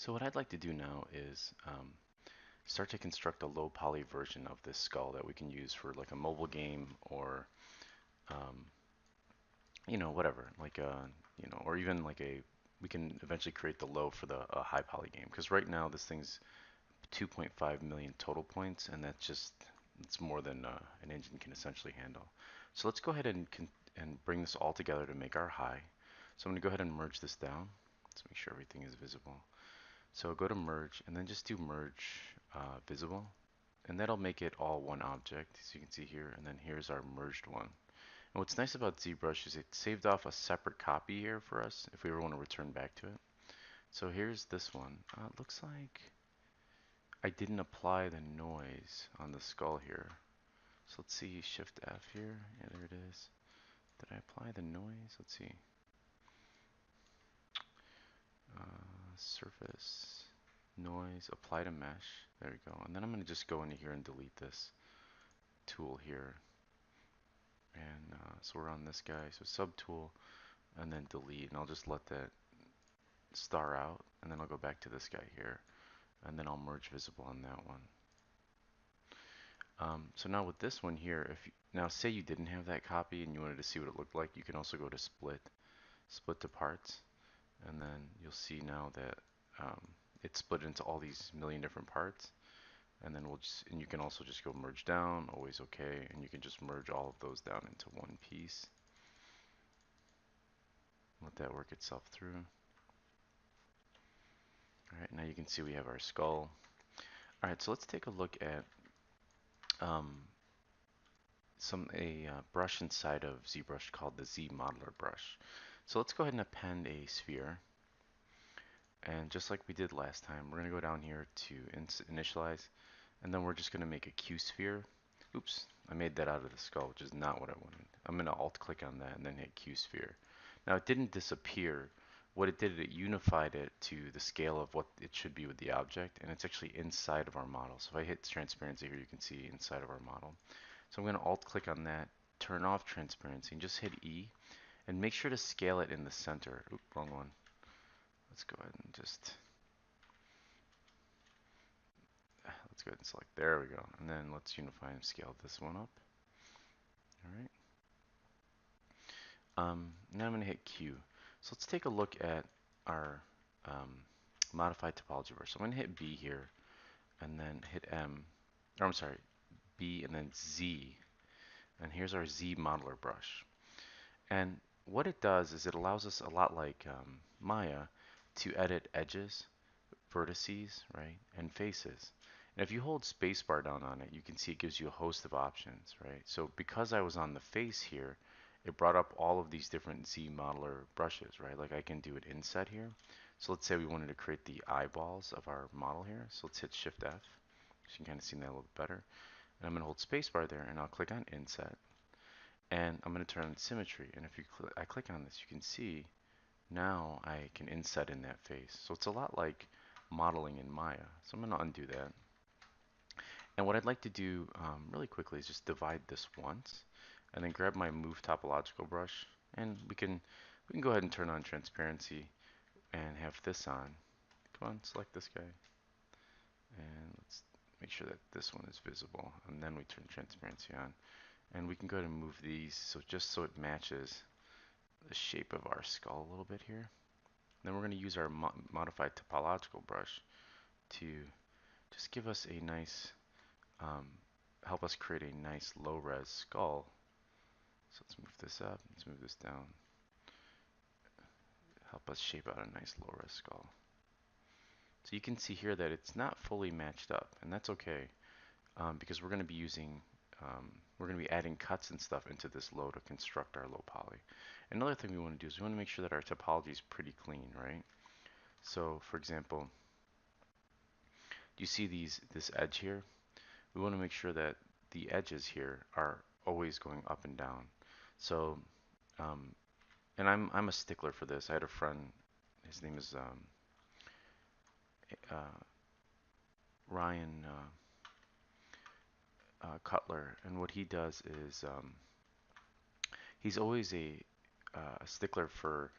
So what I'd like to do now is start to construct a low poly version of this skull that we can use for like a mobile game or um, whatever, like or even like we can eventually create the low for the high poly game because right now this thing's 2.5 million total points, and it's more than an engine can essentially handle. So let's go ahead and bring this all together to make our high. So I'm going to go ahead and merge this down. Let's make sure everything is visible. So go to merge and then just do merge visible, and that'll make it all one object, as you can see here. And then here's our merged one. And what's nice about ZBrush is it saved off a separate copy here for us if we ever want to return back to it. So here's this one. It looks like I didn't apply the noise on the skull here. So let's see, Shift F here. Yeah, there it is. Did I apply the noise? Let's see. Surface, noise, apply to mesh. There we go. And then I'm going to just go into here and delete this tool here. And so we're on this guy. So subtool and then delete. And I'll just let that star out. And then I'll go back to this guy here. And then I'll merge visible on that one. So now with this one here, now say you didn't have that copy and you wanted to see what it looked like, you can also go to split to parts, and then you'll see now that it's split into all these million different parts. And then and you can also just go merge down, always okay, and you can just merge all of those down into one piece. Let that work itself through. All right, now you can see we have our skull. All right, so let's take a look at um, a brush inside of ZBrush called the Zmodeler Brush. So let's go ahead and append a sphere. And just like we did last time, we're going to go down here to initialize, and then we're just going to make a Q sphere. Oops, I made that out of the skull, which is not what I wanted. I'm going to alt click on that and then hit Q sphere. Now it didn't disappear. What it did, it unified it to the scale of what it should be with the object, and it's actually inside of our model. So if I hit transparency here, you can see inside of our model. So I'm going to alt click on that, turn off transparency, and just hit E, and make sure to scale it in the center. Oop, wrong one. Let's go ahead and let's go ahead and select, there we go. And then let's unify and scale this one up. All right. Now I'm going to hit Q. So let's take a look at our modified topology brush. So I'm going to hit B here and then hit M, or I'm sorry, B and then Z. And here's our Zmodeler brush. And what it does is it allows us, a lot like Maya, to edit edges, vertices, right, and faces. And if you hold spacebar down on it, you can see it gives you a host of options, right? So because I was on the face here, it brought up all of these different Zmodeler brushes, right? Like I can do it inset here. So let's say we wanted to create the eyeballs of our model here. So let's hit Shift F. So you can kind of see that a little bit better. And I'm going to hold spacebar there, and I'll click on inset. And I'm going to turn on symmetry. And if I click on this, you can see now I can inset in that face. So it's a lot like modeling in Maya. So I'm going to undo that. And what I'd like to do really quickly is just divide this once, and then grab my Move Topological brush, and we can go ahead and turn on transparency and have this on. Come on, select this guy, and let's make sure that this one is visible, and then we turn transparency on. And we can go ahead and move these just so it matches the shape of our skull a little bit here. Then we're going to use our modified topological brush to just give us a nice, help us create a nice low-res skull. So let's move this up, let's move this down, help us shape out a nice low-res skull. So you can see here that it's not fully matched up, and that's okay, because we're going to be we're going to be adding cuts and stuff into this low to construct our low poly. Another thing we want to do is we want to make sure that our topology is pretty clean, right? So for example, do you see this edge here? We want to make sure that the edges here are always going up and down. So, and I'm a stickler for this. I had a friend, his name is uh, Ryan Cutler, and what he does is he's always a stickler for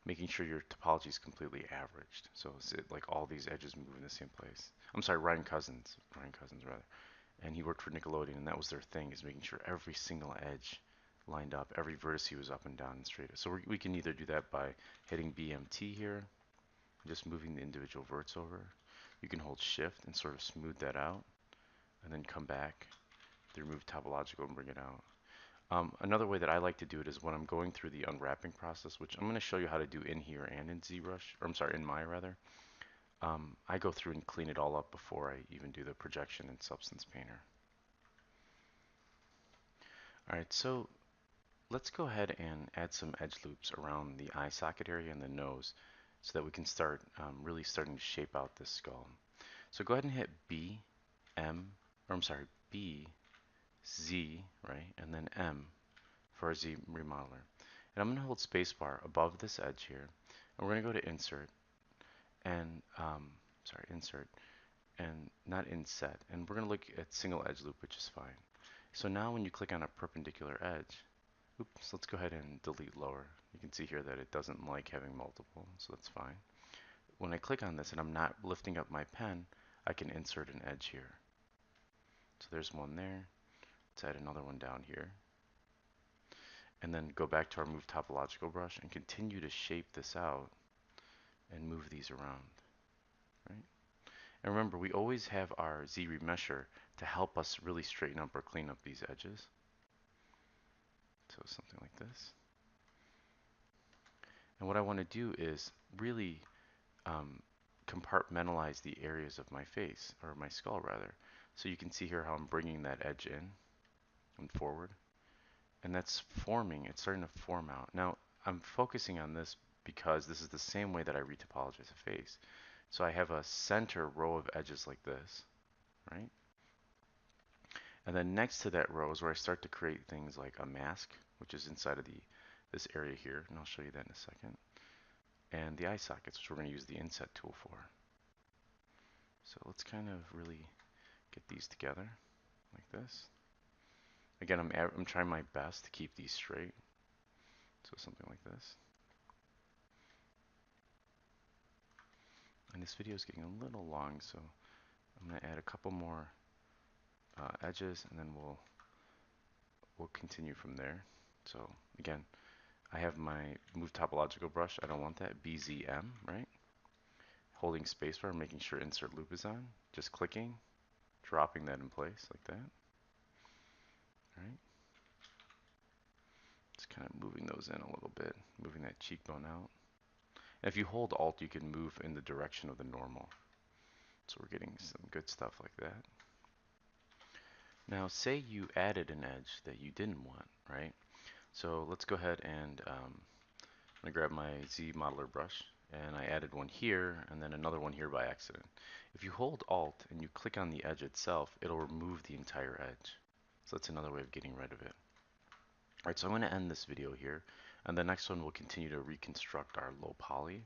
making sure your topology is completely averaged. So it's like all these edges move in the same place. I'm sorry, Ryan Cousins rather. And he worked for Nickelodeon, and that was their thing, is making sure every single edge lined up, every vertex was up and down and straight. So we can either do that by hitting BMT here, just moving the individual verts over. You can hold shift and sort of smooth that out, and then come back to remove topological and bring it out. Another way that I like to do it is when I'm going through the unwrapping process, which I'm going to show you how to do in here and in ZBrush, or I'm sorry, in Maya rather. I go through and clean it all up before I even do the projection in Substance Painter. Alright, so let's go ahead and add some edge loops around the eye socket area and the nose so that we can start really starting to shape out this skull. So go ahead and hit B, M, or I'm sorry, B, Z, right, and then M for our Z remodeler. And I'm going to hold spacebar above this edge here, and we're going to go to Insert, and, Insert, and not Inset, and we're going to look at single edge loop, which is fine. So now when you click on a perpendicular edge, oops, let's go ahead and delete lower. You can see here that it doesn't like having multiple, so that's fine. When I click on this and I'm not lifting up my pen, I can insert an edge here. So there's one there. Let's add another one down here. And then go back to our Move Topological brush and continue to shape this out and move these around. Right? And remember, we always have our Z remesher to help us really straighten up or clean up these edges. So something like this. And what I want to do is really compartmentalize the areas of my face, or my skull rather. So you can see here how I'm bringing that edge in and forward. And that's forming, it's starting to form out. Now, I'm focusing on this because this is the same way that I retopologize a face. So I have a center row of edges like this, right? And then next to that row is where I start to create things like a mask, which is inside of this area here, and I'll show you that in a second. And the eye sockets, which we're going to use the inset tool for. So let's kind of really get these together like this. Again, I'm trying my best to keep these straight. So something like this. And this video is getting a little long, so I'm going to add a couple more edges, and then we'll continue from there. So again, I have my Move Topological brush. I don't want that. BZM, right? Holding spacebar, making sure Insert Loop is on. Just clicking, dropping that in place like that. All right. Just kind of moving those in a little bit, moving that cheekbone out. And if you hold Alt, you can move in the direction of the normal. So we're getting some good stuff like that. Now, say you added an edge that you didn't want, right? So let's go ahead and I'm going to grab my Zmodeler brush, and I added one here and then another one here by accident. If you hold Alt and you click on the edge itself, it'll remove the entire edge. So that's another way of getting rid of it. Alright, so I'm going to end this video here, and the next one we'll continue to reconstruct our low poly